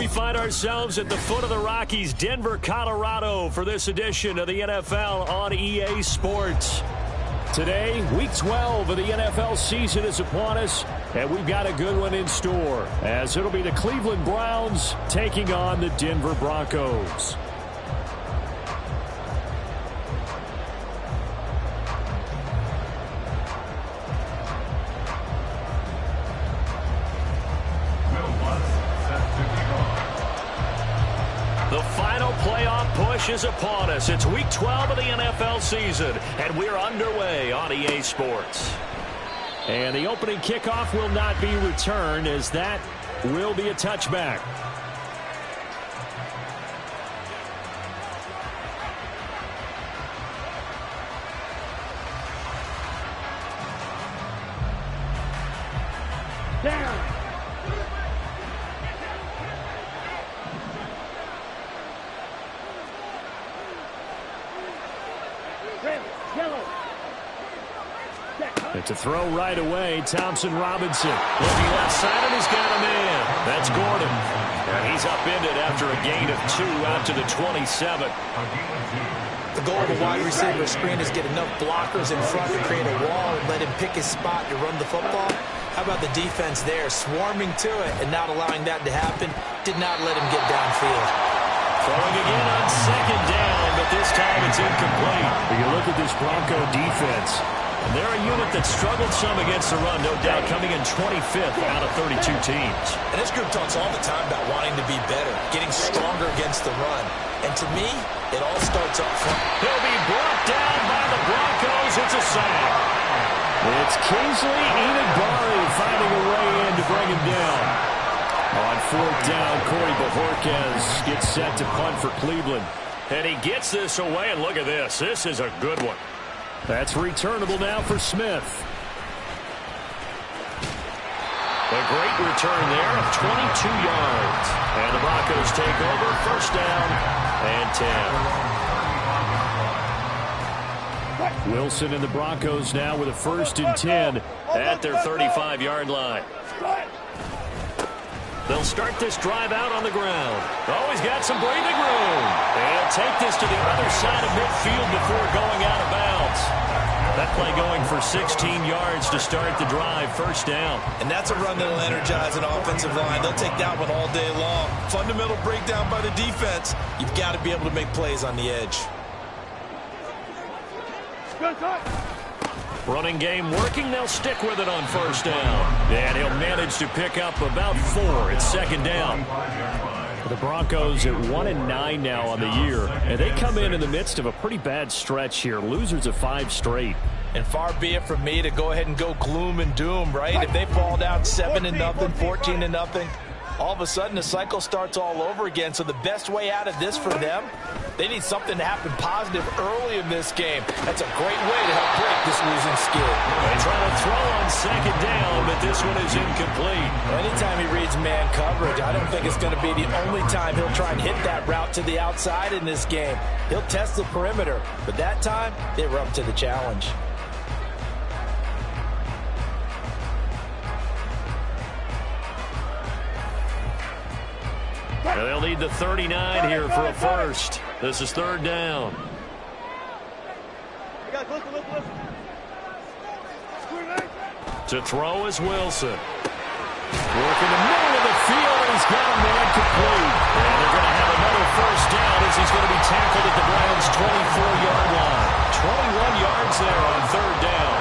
we find ourselves at the foot of the Rockies, Denver, Colorado, for this edition of the NFL on EA Sports. Today, Week 12 of the NFL season is upon us, and we've got a good one in store, as it'll be the Cleveland Browns taking on the Denver Broncos. The final playoff push is upon us. It's Week 12 of the NFL season, and we're underway on EA Sports. And the opening kickoff will not be returned, as that will be a touchback. Down. And to throw right away, Thompson Robinson. Looking left side, and he's got a man. That's Gordon. And he's upended after a gain of 2 out to the 27. The goal of a wide receiver screen is get enough blockers in front to create a wall and let him pick his spot to run the football. How about the defense there, swarming to it and not allowing that to happen? Did not let him get downfield. Throwing again on second down, but this time it's incomplete. But you look at this Bronco defense, and they're a unit that struggled some against the run, no doubt, coming in 25th out of 32 teams. And this group talks all the time about wanting to be better, getting stronger against the run. And to me, it all starts up front. He'll be brought down by the Broncos. It's a sack. It's Kingsley Enagbari finding a way in to bring him down. On fourth down, Corey Bojorquez gets set to punt for Cleveland. And he gets this away, and look at this. This is a good one. That's returnable now for Smith. A great return there of 22 yards. And the Broncos take over, first down and 10. Wilson and the Broncos now with a 1st and 10 at their 35-yard line. They'll start this drive out on the ground. Oh, he's got some breathing room. And take this to the other side of midfield before going out of bounds. That play going for 16 yards to start the drive, first down. And that's a run that'll energize an offensive line. They'll take that one all day long. Fundamental breakdown by the defense. You've got to be able to make plays on the edge. Running game working. They'll stick with it on first down. And he'll manage to pick up about 4. It's second down. The Broncos at 1-9 now on the year. And they come in the midst of a pretty bad stretch here. Losers of 5 straight. And far be it from me to go ahead and go gloom and doom, right? If they fall down 7-0, 14-0, all of a sudden the cycle starts all over again. So the best way out of this for them, they need something to happen positive early in this game. That's a great way to help break this losing skid. They try to throw on second down, but this one is incomplete. Anytime he reads man coverage, I don't think it's going to be the only time he'll try and hit that route to the outside in this game. He'll test the perimeter, but that time they were up to the challenge. And they'll need the 39 here for a first. This is third down. To throw is Wilson. Working the middle of the field. He's got a man complete. And they're going to have another first down as he's going to be tackled at the Browns' 24-yard line. 21 yards there on third down.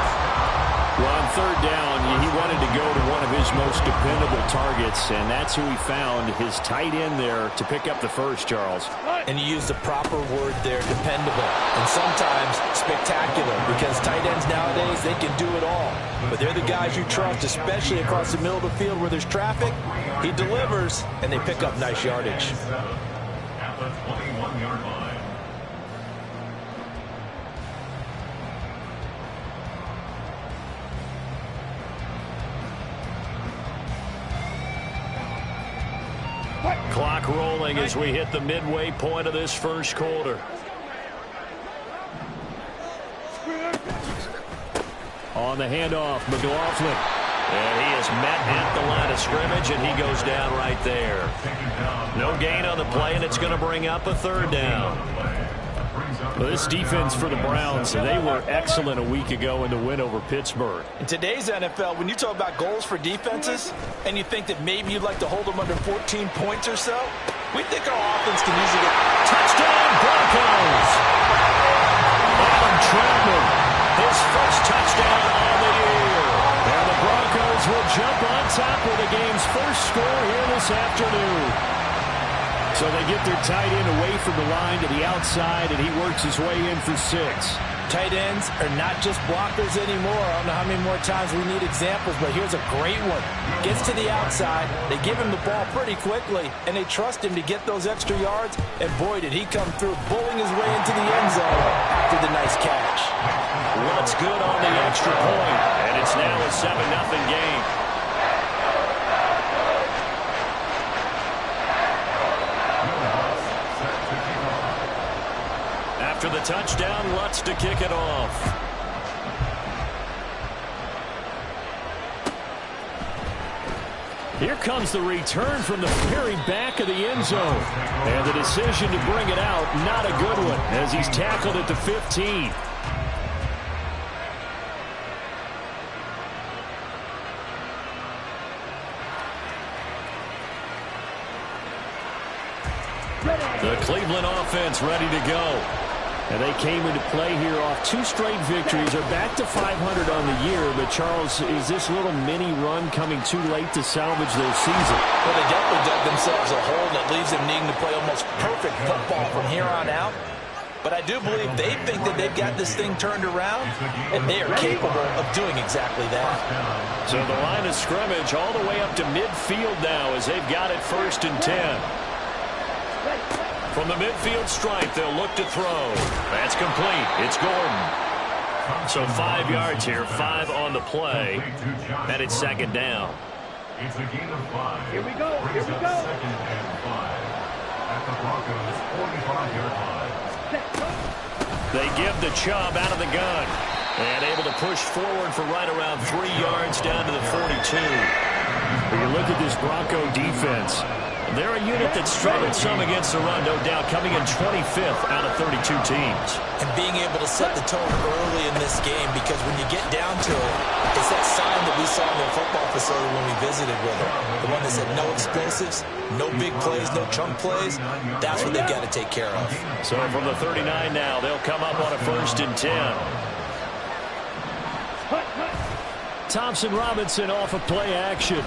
Well, on third down, he wanted to go to one of his most dependable targets, and that's who he found, his tight end there, to pick up the first, Charles. And you used the proper word there, dependable, and sometimes spectacular, because tight ends nowadays, they can do it all. But they're the guys you trust, especially across the middle of the field where there's traffic. He delivers, and they pick up nice yardage. At the 21-yard line. Clock rolling as we hit the midway point of this first quarter. On the handoff, McLaughlin. And he is met at the line of scrimmage, and he goes down right there. No gain on the play, and it's going to bring up a third down. Well, this defense for the Browns, they were excellent a week ago in the win over Pittsburgh. In today's NFL, when you talk about goals for defenses, and you think that maybe you'd like to hold them under 14 points or so, we think our offense can usually get touchdown Broncos. Adam Troutman, his first touchdown on the year. And the Broncos will jump on top of the game's first score here this afternoon. So they get their tight end away from the line to the outside, and he works his way in for 6. Tight ends are not just blockers anymore. I don't know how many more times we need examples, but here's a great one. Gets to the outside, they give him the ball pretty quickly, and they trust him to get those extra yards, and boy, did he come through, bowling his way into the end zone after the nice catch. What's good on the extra point, and it's now a 7-0 game. After the touchdown, Lutz to kick it off. Here comes the return from the very back of the end zone. And the decision to bring it out, not a good one, as he's tackled at the 15. The Cleveland offense ready to go. And they came into play here off 2 straight victories. They're back to 500 on the year. But, Charles, is this little mini run coming too late to salvage their season? Well, they definitely dug themselves a hole that leaves them needing to play almost perfect football from here on out. But I do believe they think that they've got this thing turned around, and they are capable of doing exactly that. So the line of scrimmage all the way up to midfield now as they've got it 1st and 10. From the midfield stripe, they'll look to throw. That's complete. It's Gordon. So 5 yards here, 5 on the play, and it's 2nd down. It's a gain of 5. Here we go. Here we go. 2nd and 5 at the Broncos' 45-yard line. They give the Chubb out of the gun and able to push forward for right around 3 yards down to the 42. When you look at this Bronco defense, they're a unit that struggled some against the run, no doubt, coming in 25th out of 32 teams. And being able to set the tone early in this game, because when you get down to it, it's that sign that we saw in the football facility when we visited with them. The one that said no explosives, no big plays, no chunk plays. That's what they've got to take care of. So from the 39 now, they'll come up on a 1st and 10. Thompson Robinson off of play action.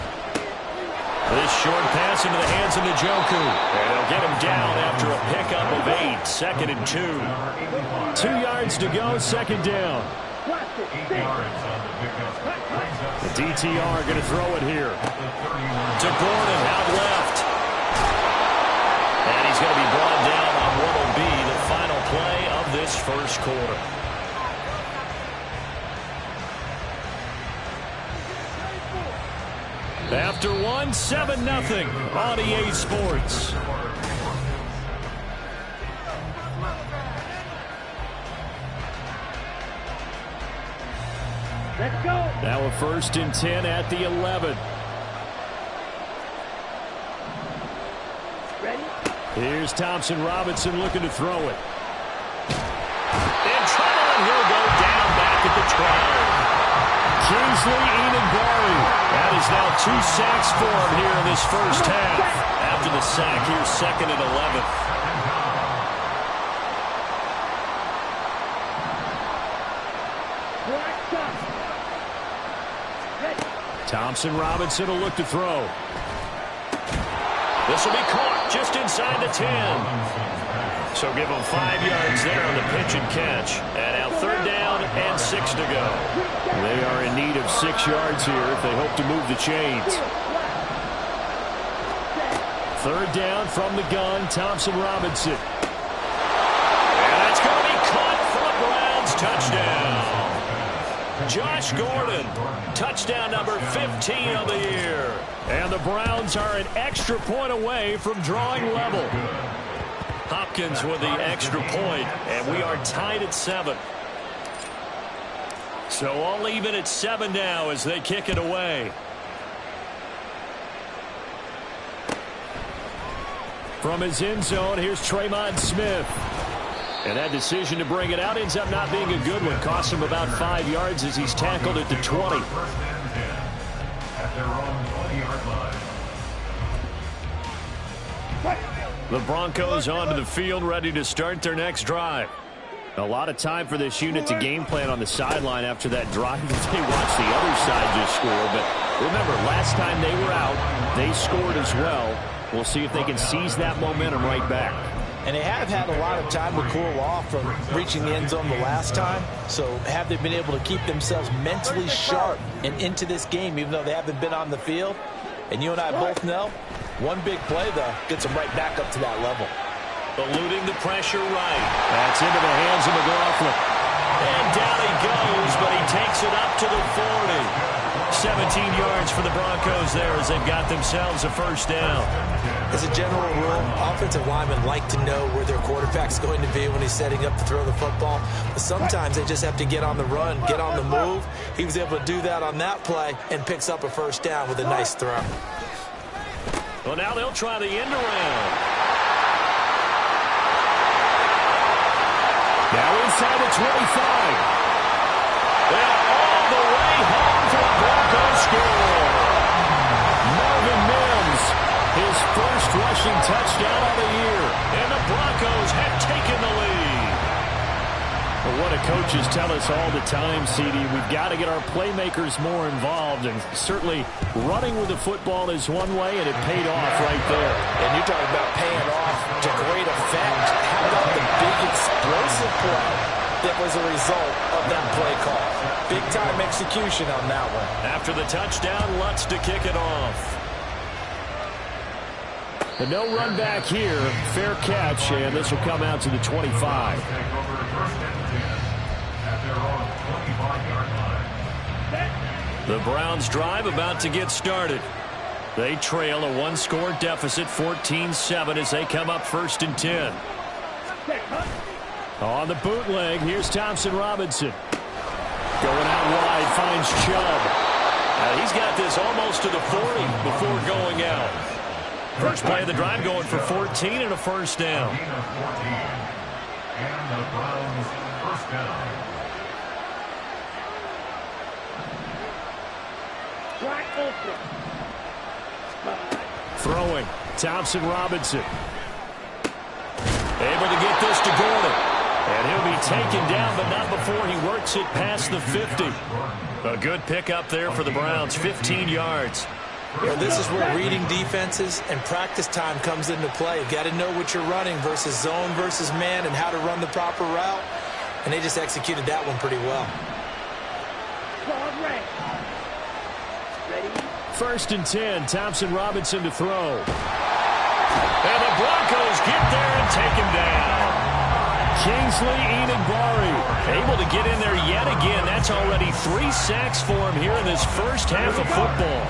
This short pass into the hands of Njoku. And they'll get him down after a pickup of 8. 2nd and 2. 2 yards to go, 2nd down. The DTR going to throw it here. To Gordon, out left. And he's going to be brought down on what will be the final play of this 1st quarter. After 1, 7-0 on EA Sports. Let's go. Now a 1st and 10 at the 11. Ready? Here's Thompson Robinson looking to throw it. In trouble, and he'll go down back at the 12. Kingsley Enagbari. That is now 2 sacks for him here in this 1st half. After the sack, here's 2nd and 11. Thompson Robinson will look to throw. This will be caught just inside the 10. So give them 5 yards there on the pitch and catch. And now 3rd down and 6 to go. They are in need of 6 yards here if they hope to move the chains. 3rd down from the gun, Thompson Robinson. And that's going to be caught for a Browns touchdown. Josh Gordon, touchdown number 15 of the year. And the Browns are an extra point away from drawing level. Hopkins with the extra point, and we are tied at 7. So all even at 7 now as they kick it away. From his end zone, here's Tremont Smith. And that decision to bring it out ends up not being a good one. Costs him about 5 yards as he's tackled at the 20. The Broncos onto the field, ready to start their next drive. A lot of time for this unit to game plan on the sideline after that drive. They watched the other side just score. But remember, last time they were out, they scored as well. We'll see if they can seize that momentum right back. And they have had a lot of time to cool off from reaching the end zone the last time. So have they been able to keep themselves mentally sharp and into this game, even though they haven't been on the field? And you and I both know, one big play, though, gets them right back up to that level. Eluding the pressure right. That's into the hands of McLaughlin. And down he goes, but he takes it up to the 40. 17 yards for the Broncos there as they've got themselves a first down. As a general rule, offensive linemen like to know where their quarterback's going to be when he's setting up to throw the football. But sometimes they just have to get on the run, get on the move. He was able to do that on that play and picks up a first down with a nice throw. Well, now they'll try the end around. Now inside the 25. They're all the way home for the Broncos score. Marvin Mims, his first rushing touchdown of the year. And the Broncos have taken the lead. Well, what do coaches tell us all the time, CD? We've got to get our playmakers more involved. And certainly running with the football is one way, and it paid off right there. And you're talking about paying off to great effect. How about the big explosive play that was a result of that play call? Big-time execution on that one. After the touchdown, Lutz to kick it off. And no run back here. Fair catch, and this will come out to the 25. The Browns drive about to get started. They trail a one-score deficit, 14-7, as they come up 1st and 10. On the bootleg, here's Thompson Robinson. Going out wide, finds Chubb. He's got this almost to the 40 before going out. First play of the drive going for 14 and a first down. And the Browns first down. Throwing, Thompson Robinson. Able to get this to Gordon. And he'll be taken down, but not before he works it past the 50. A good pickup there for the Browns, 15 yards. You know, this is where reading defenses and practice time comes into play. You've got to know what you're running versus zone versus man and how to run the proper route. And they just executed that one pretty well. 1st and 10, Thompson Robinson to throw. And the Broncos get there and take him down. Kingsley Enagbare able to get in there yet again. That's already 3 sacks for him here in this first half of football.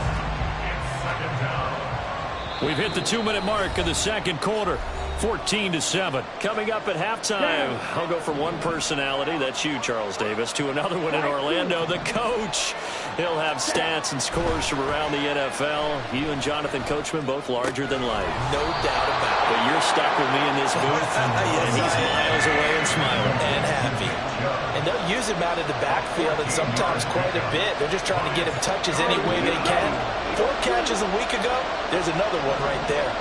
We've hit the 2-minute mark of the second quarter. 14-7. Coming up at halftime, I'll go from one personality, that's you, Charles Davis, to another one in Orlando, the coach. He'll have stats and scores from around the NFL. You and Jonathan Coachman, both larger than life. No doubt about it. But you're stuck with me in this booth, Yes, and he's miles away and smiling. And happy. And they'll use him out of the backfield and sometimes quite a bit. They're just trying to get him touches any way they can. 4 catches a week ago, there's another one right there.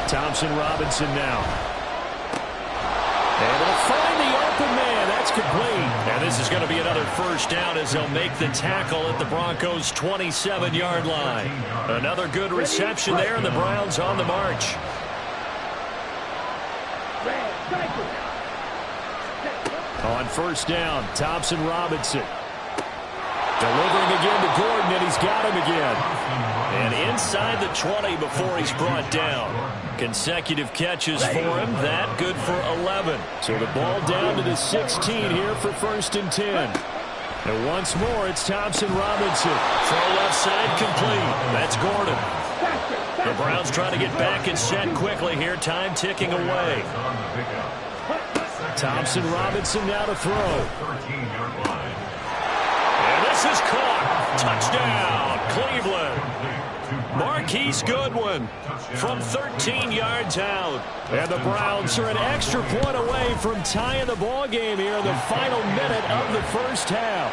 Thompson Robinson now. Able to find the open man. That's complete. And this is going to be another first down as they'll make the tackle at the Broncos' 27-yard line. Another good reception there, and the Browns on the march. On first down, Thompson Robinson. Delivering again to Gordon, and he's got him again. And inside the 20 before he's brought down. Consecutive catches for him. That good for 11. So the ball down to the 16 here for 1st and 10. And once more, it's Thompson Robinson. Throw left side complete. That's Gordon. The Browns trying to get back and set quickly here. Time ticking away. Thompson Robinson now to throw. 13-yard line. And this is caught. Touchdown, Cleveland. Marquise Goodwin from 13 yards out. And the Browns are an extra point away from tying the ball game here in the final minute of the first half.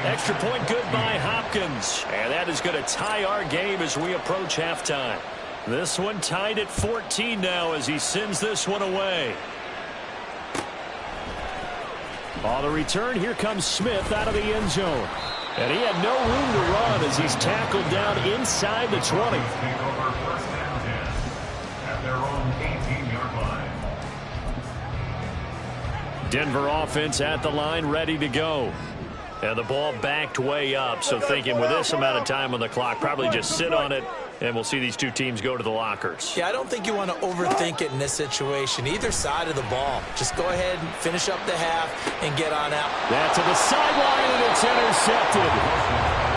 Extra point good by Hopkins. And that is going to tie our game as we approach halftime. This one tied at 14 now as he sends this one away. On the return, here comes Smith out of the end zone. And he had no room to run as he's tackled down inside the 20. At their own 18-yard line. Denver offense at the line, ready to go. And the ball backed way up, so thinking with this amount of time on the clock, probably just sit on it, and we'll see these two teams go to the lockers. Yeah, I don't think you want to overthink it in this situation. Either side of the ball. Just go ahead and finish up the half and get on out. That's to the sideline, and it's intercepted.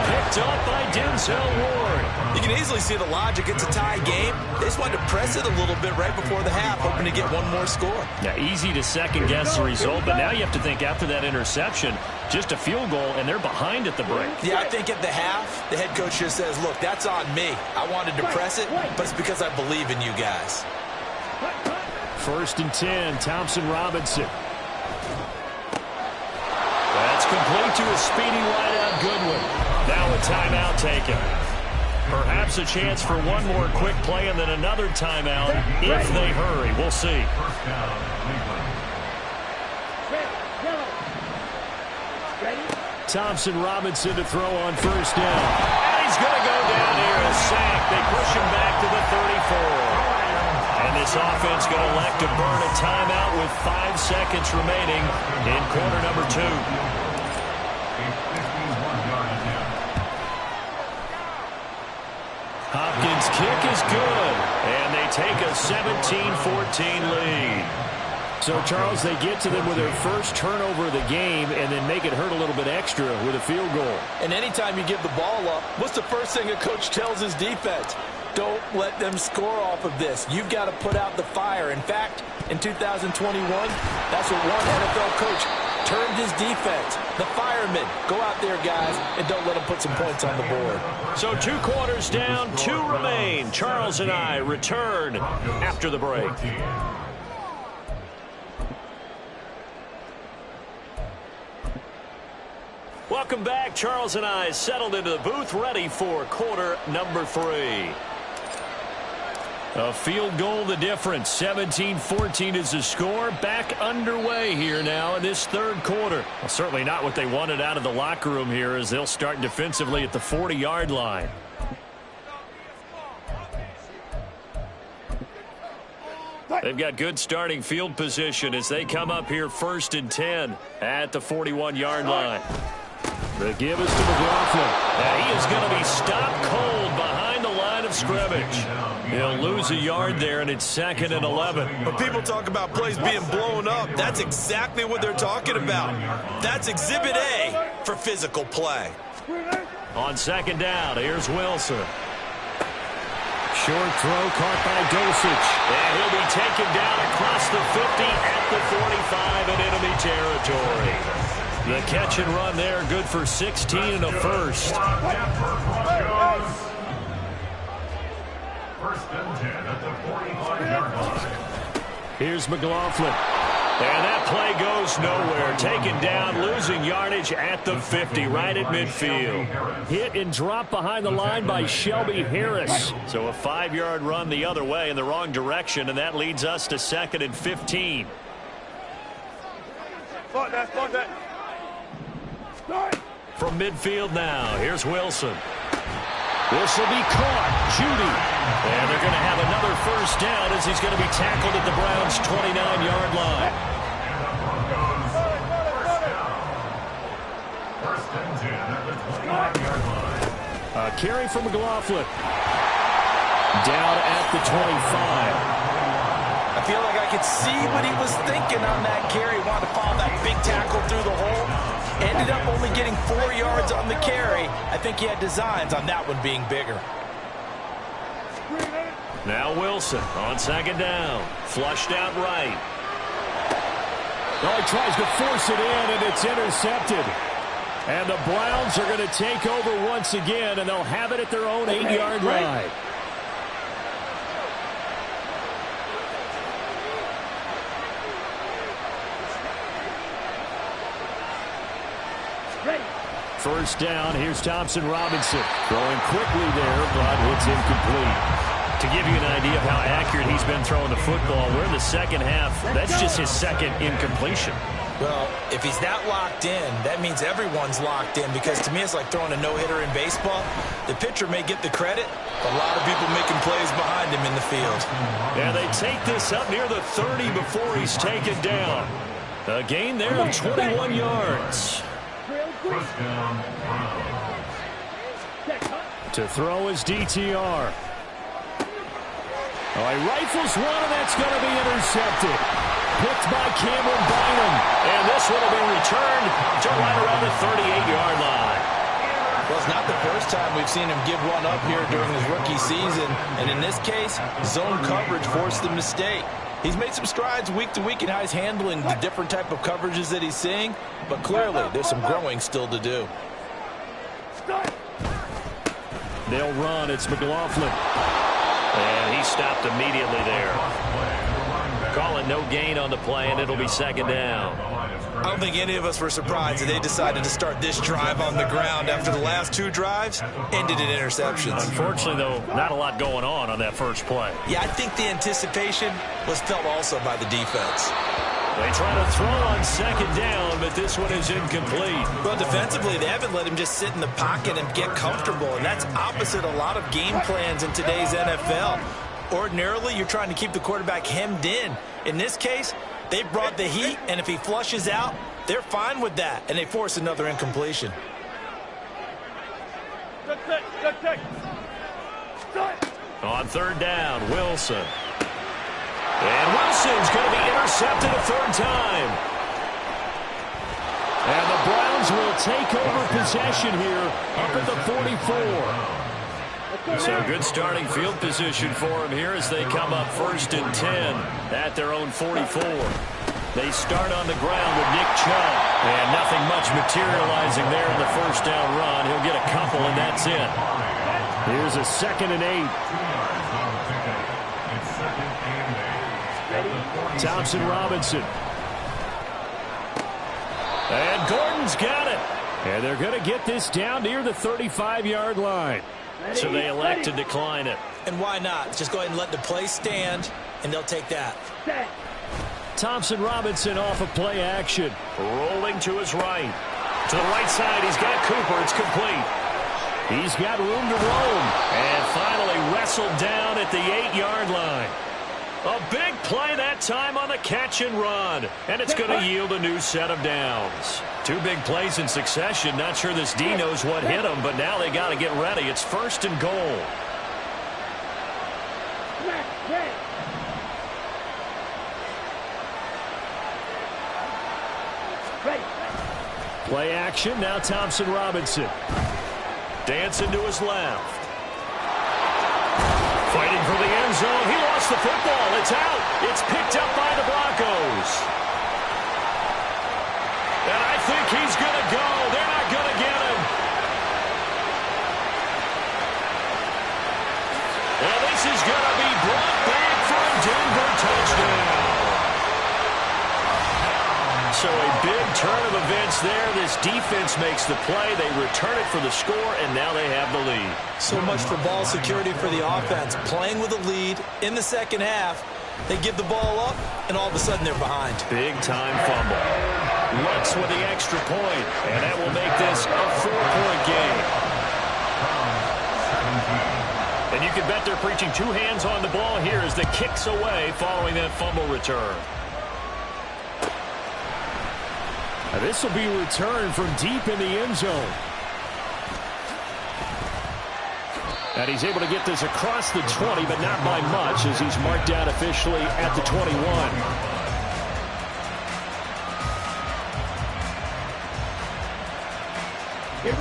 Picked up by Denzel Ward. You can easily see the logic. It's a tie game. They just wanted to press it a little bit right before the half, hoping to get one more score. Now, easy to second-guess the result, but now you have to think after that interception, just a field goal, and they're behind at the break. Yeah, I think at the half, the head coach just says, look, that's on me. I wanted to press it, but it's because I believe in you guys. 1st and 10, Thompson Robinson. That's complete to a speedy wideout Goodwin. Now a timeout taken. Perhaps a chance for one more quick play and then another timeout if they hurry. We'll see. First down, Cleveland. Thompson Robinson to throw on 1st down. And he's going to go down here, a sack. They push him back to the 34. And this offense going to elect to burn a timeout with 5 seconds remaining in quarter number 2. Hopkins' kick is good, and they take a 17-14 lead. So, Charles, they get to them with their first turnover of the game and then make it hurt a little bit extra with a field goal. And anytime you give the ball up, what's the first thing a coach tells his defense? Don't let them score off of this. You've got to put out the fire. In fact, in 2021, that's what one NFL coach termed his defense. The firemen. Go out there, guys, and don't let them put some points on the board. So 2 quarters down, 2 remain. Charles and I return after the break. Welcome back. Charles and I settled into the booth, ready for quarter number 3. A field goal, the difference. 17-14 is the score. Back underway here now in this 3rd quarter. Well, certainly not what they wanted out of the locker room here as they'll start defensively at the 40-yard line. They've got good starting field position as they come up here 1st and 10 at the 41-yard line. The give is to McLaughlin. And he is going to be stopped cold behind the line of scrimmage. He'll lose a yard there, and it's 2nd and 11. When people talk about plays being blown up, that's exactly what they're talking about. That's Exhibit A for physical play. On 2nd down, here's Wilson. Short throw caught by Dosich. And he'll be taken down across the 50 at the 45 in enemy territory. The catch and run there, good for 16 and a first. 1st and 10 at the 45-yard line. Here's McLaughlin. And that play goes nowhere. Taken down, losing yardage at the 50, right at midfield. Hit and drop behind the line by Shelby Harris. So a 5-yard run the other way in the wrong direction, and that leads us to 2nd and 15. From midfield now, here's Wilson. This will be caught. Judy. And they're going to have another 1st down as he's going to be tackled at the Browns' 29-yard line. First and 10 at the 25-yard line. A carry from McLaughlin. Down at the 25. I feel like I could see what he was thinking on that carry. Wanted to follow that big tackle through the hole. Ended up only getting 4 yards on the carry. I think he had designs on that one being bigger. Now Wilson on 2nd down. Flushed out right. Oh, he tries to force it in, and it's intercepted. And the Browns are going to take over once again, and they'll have it at their own 8-yard line. First down, here's Thompson Robinson. Throwing quickly there, but it's incomplete. To give you an idea of how accurate he's been throwing the football, we're in the second half. That's just his second incompletion. Well, if he's that locked in, that means everyone's locked in, because to me it's like throwing a no-hitter in baseball. The pitcher may get the credit, but a lot of people making plays behind him in the field. And they take this up near the 30 before he's taken down. A gain there of 21 yards. First down, To throw is DTR. Oh, he rifles one, and that's going to be intercepted. Picked by Cameron Bynum. And this one will be returned to right around the 38-yard line. Well, it's not the first time we've seen him give one up here during his rookie season. And in this case, zone coverage forced the mistake. He's made some strides week to week in how he's handling the different type of coverages that he's seeing. But clearly, there's some growing still to do. They'll run. It's McLaughlin. And he stopped immediately there. Call it no gain on the play, and it'll be second down. I don't think any of us were surprised that they decided to start this drive on the ground after the last two drives ended in interceptions. Unfortunately, though, not a lot going on that first play. Yeah, I think the anticipation was felt also by the defense. They try to throw on second down, but this one is incomplete. Well, defensively, they haven't let him just sit in the pocket and get comfortable, and that's opposite a lot of game plans in today's NFL. Ordinarily, you're trying to keep the quarterback hemmed in. In this case, they brought the heat, and if he flushes out, they're fine with that, and they force another incompletion. On third down, Wilson. And Wilson's going to be intercepted a third time. And the Browns will take over possession here up at the 44. So good starting field position for him here as they come up 1st and 10 at their own 44. They start on the ground with Nick Chubb. And nothing much materializing there in the first down run. He'll get a couple, and that's it. Here's a 2nd and 8. Thompson Robinson. And Gordon's got it. And they're going to get this down near the 35-yard line. So they elect to decline it. And why not? Just go ahead and let the play stand, and they'll take that. Thompson Robinson off of play action. Rolling to his right. To the right side, he's got Cooper. It's complete. He's got room to roam. And finally wrestled down at the 8-yard line. A big play that time on the catch and run. And it's going to yield a new set of downs. 2 big plays in succession. Not sure this D knows what hit him, but now they got to get ready. It's 1st and goal. Play action. Now Thompson Robinson. Dancing to his left. Fighting for the end zone. He lost the football. It's out. It's picked up by the Broncos. And I think he's going to go. They're not going to get him. And this is going to be brought back for a Denver touchdown. So a big turn of events there. This defense makes the play. They return it for the score, and now they have the lead. So much for ball security for the offense. Playing with a lead in the second half, they give the ball up, and all of a sudden they're behind. Big-time fumble. Lutz with the extra point, and that will make this a 4-point game. And you can bet they're preaching 2 hands on the ball here as the kick's away following that fumble return. Now this will be returned from deep in the end zone. And he's able to get this across the 20, but not by much as he's marked down officially at the 21.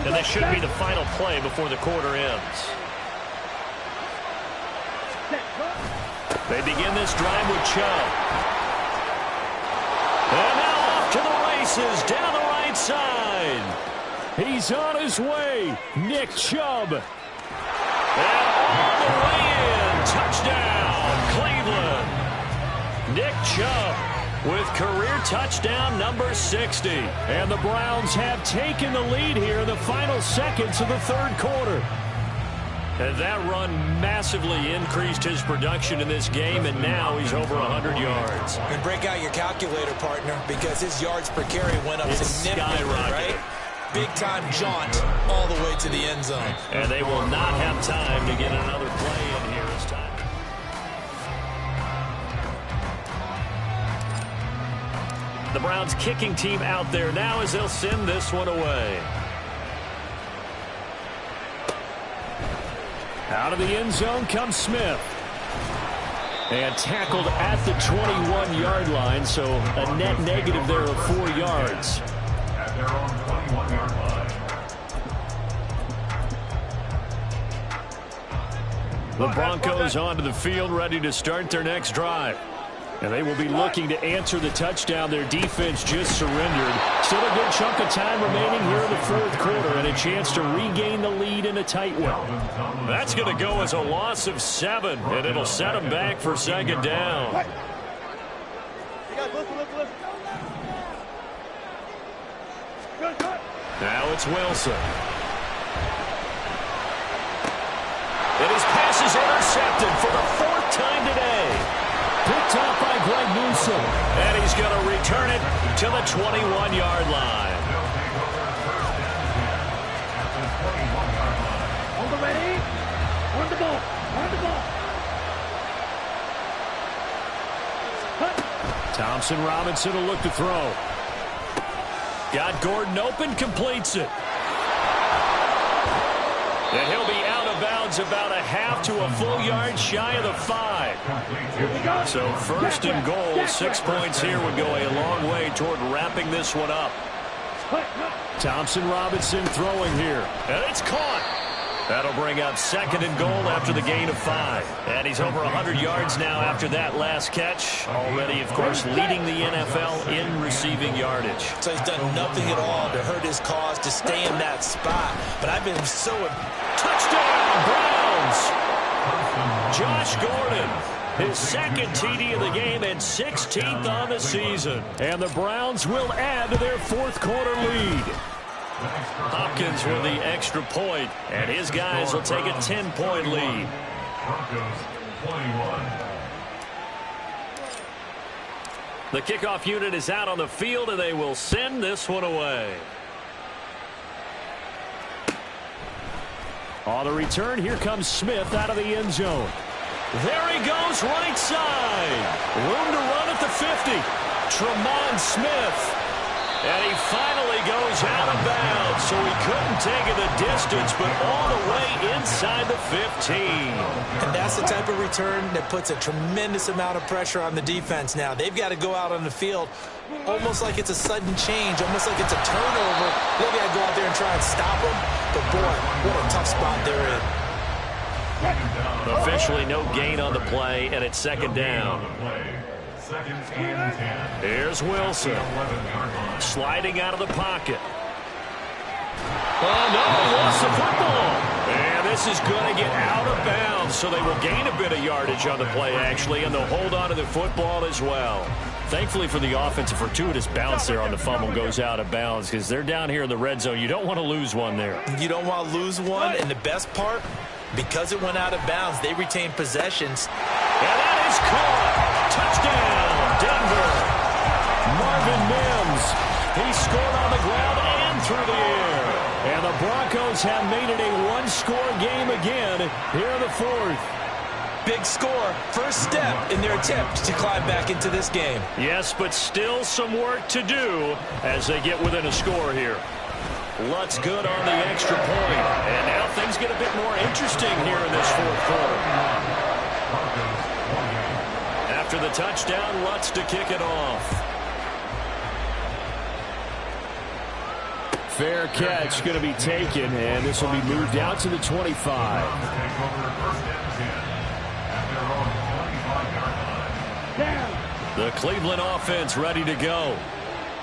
And this should be the final play before the quarter ends. They begin this drive with Chubb. And now races down the right side. He's on his way. Nick Chubb. And all the way in. Touchdown, Cleveland. Nick Chubb with career touchdown number 60. And the Browns have taken the lead here in the final seconds of the third quarter. And that run massively increased his production in this game, and now he's over 100 yards. And break out your calculator, partner, because his yards per carry went up significantly, right? Big-time jaunt all the way to the end zone. And they will not have time to get another play in here as time. The Browns kicking team out there now as they'll send this one away. Out of the end zone comes Smith. And tackled at the 21-yard line, so a net negative there of 4 yards. At their own 21-yard line. The Broncos onto the field, ready to start their next drive. And they will be looking to answer the touchdown their defense just surrendered. Still a good chunk of time remaining here in the fourth quarter and a chance to regain the lead in a tight one. That's going to go as a loss of 7, and it'll set them back for second down. Now it's Wilson. And his pass is intercepted for the 4th time today. Picked up by Greg Newsom. And he's going to return it to the 21-yard line. On the ready. On the ball. On the ball. Thompson Robinson will look to throw. Got Gordon open, completes it. And he'll be out of bounds about a half to a full yard shy of the 5. So first and goal, 6 points here would go a long way toward wrapping this one up. Thompson Robinson throwing here. And it's caught. That'll bring up second and goal after the gain of 5. And he's over 100 yards now after that last catch. Already, of course, leading the NFL in receiving yardage. So he's done nothing at all to hurt his cause to stay in that spot. But I've been so... Touchdown, Browns! Josh Gordon, his second TD of the game and 16th on the season. And the Browns will add to their fourth quarter lead. Hopkins with the extra point, and his guys will take a 10-point lead. Broncos 21. The kickoff unit is out on the field, and they will send this one away. On the return, here comes Smith out of the end zone. There he goes, right side. Room to run at the 50. Tremont Smith. And he finally goes out of bounds, so he couldn't take it the distance, but all the way inside the 15. And that's the type of return that puts a tremendous amount of pressure on the defense now. They've got to go out on the field almost like it's a sudden change, almost like it's a turnover. They've got to go out there and try and stop them. But, boy, what a tough spot they're in. Officially no gain on the play, and it's second down. Second and 10. Here's Wilson. 11-yard line. Sliding out of the pocket. Oh, no, lost the football. And this is going to get out of bounds, so they will gain a bit of yardage on the play, actually, and they'll hold on to the football as well. Thankfully for the offense, a fortuitous bounce there on the fumble goes out of bounds because they're down here in the red zone. You don't want to lose one there. You don't want to lose one, and the best part, because it went out of bounds, they retain possessions. And that is caught. Touchdown, Denver. Marvin Mims. He scored on the ground and through the air. And the Broncos have made it a one-score game again here in the fourth. Big score, first step in their attempt to climb back into this game. Yes, but still some work to do as they get within a score here. Lutz good on the extra point. And now things get a bit more interesting here in this fourth quarter. After the touchdown, Lutz to kick it off. Fair catch going to be taken, and this will be moved out to the 25. The Cleveland offense ready to go.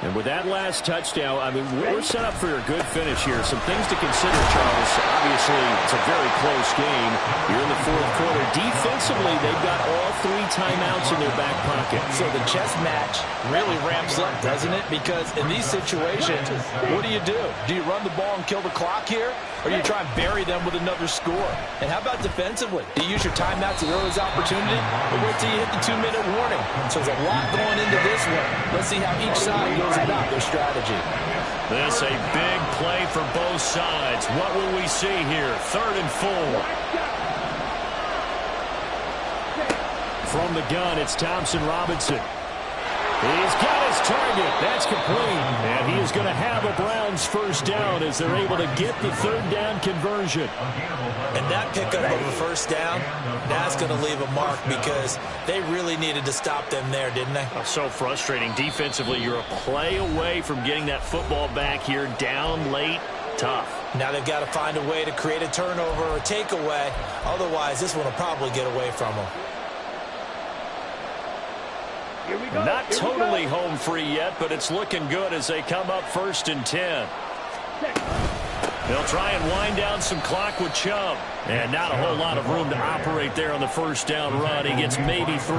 And with that last touchdown, I mean, we're set up for a good finish here. Some things to consider, Charles. Obviously, it's a very close game. You're in the fourth quarter. Defensively, they've got all 3 timeouts in their back pocket. So the chess match really ramps up, doesn't it? Because in these situations, what do? Do you run the ball and kill the clock here? Or do you try and bury them with another score? And how about defensively? Do you use your timeouts at earliest opportunity? Or wait till you hit the 2-minute warning? So there's a lot going into this one. Let's see how each side goes about their strategy. This a big play for both sides. What will we see here? 3rd and 4. From the gun, it's Thompson Robinson. He's got his target. That's complete. And he is going to have a Browns first down as they're able to get the 3rd down conversion. And that pickup of a first down, that's going to leave a mark because they really needed to stop them there, didn't they? So frustrating. Defensively, you're a play away from getting that football back here down late. Tough. Now they've got to find a way to create a turnover or a takeaway. Otherwise, this one will probably get away from them. Not totally home free yet, but it's looking good as they come up 1st and 10. They'll try and wind down some clock with Chubb. And not a whole lot of room to operate there on the first down run. He gets maybe 3.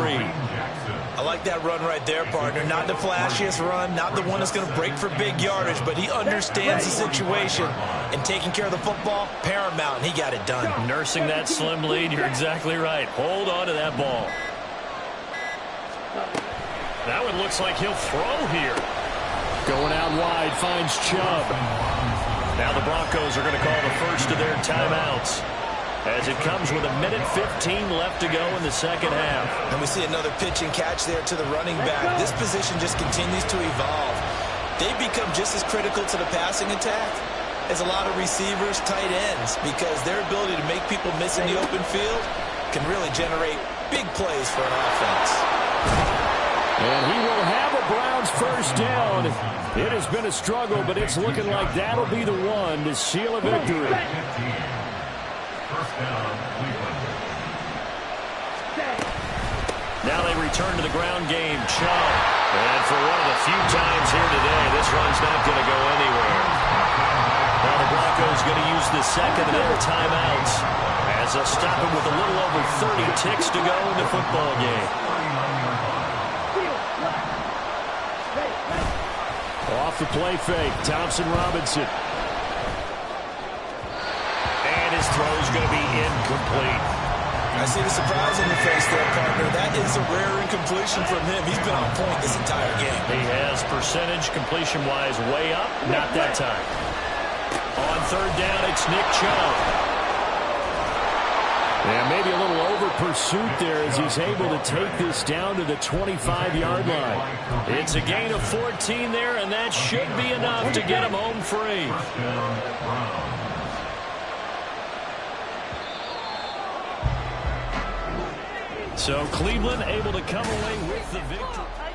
I like that run right there, partner. Not the flashiest run, not the one that's going to break for big yardage, but he understands the situation. And taking care of the football, paramount, and he got it done. Nursing that slim lead, you're exactly right. Hold on to that ball. That one looks like he'll throw here. Going out wide, finds Chubb. Now the Broncos are going to call the first of their timeouts as it comes with 1:15 left to go in the second half. And we see another pitch and catch there to the running back. This position just continues to evolve. They become just as critical to the passing attack as a lot of receivers, tight ends, because their ability to make people miss in the open field can really generate big plays for an offense. And he will have a Browns first down. It has been a struggle, but it's looking like that'll be the one to seal a victory. Now they return to the ground game. Chubb. And for one of the few times here today, this run's not going to go anywhere. Now the Broncos going to use the second of their timeouts as they'll stop it with a little over 30 ticks to go in the football game. Off the play fake, Thompson Robinson. And his throw's going to be incomplete. I see the surprise in your face there, partner. That is a rare incompletion from him. He's been on point this entire game. He has percentage completion-wise way up. Not that time. On 3rd down, it's Nick Chubb. And maybe a little over-pursuit there as he's able to take this down to the 25-yard line. It's a gain of 14 there, and that should be enough to get him home free. So Cleveland able to come away with the victory.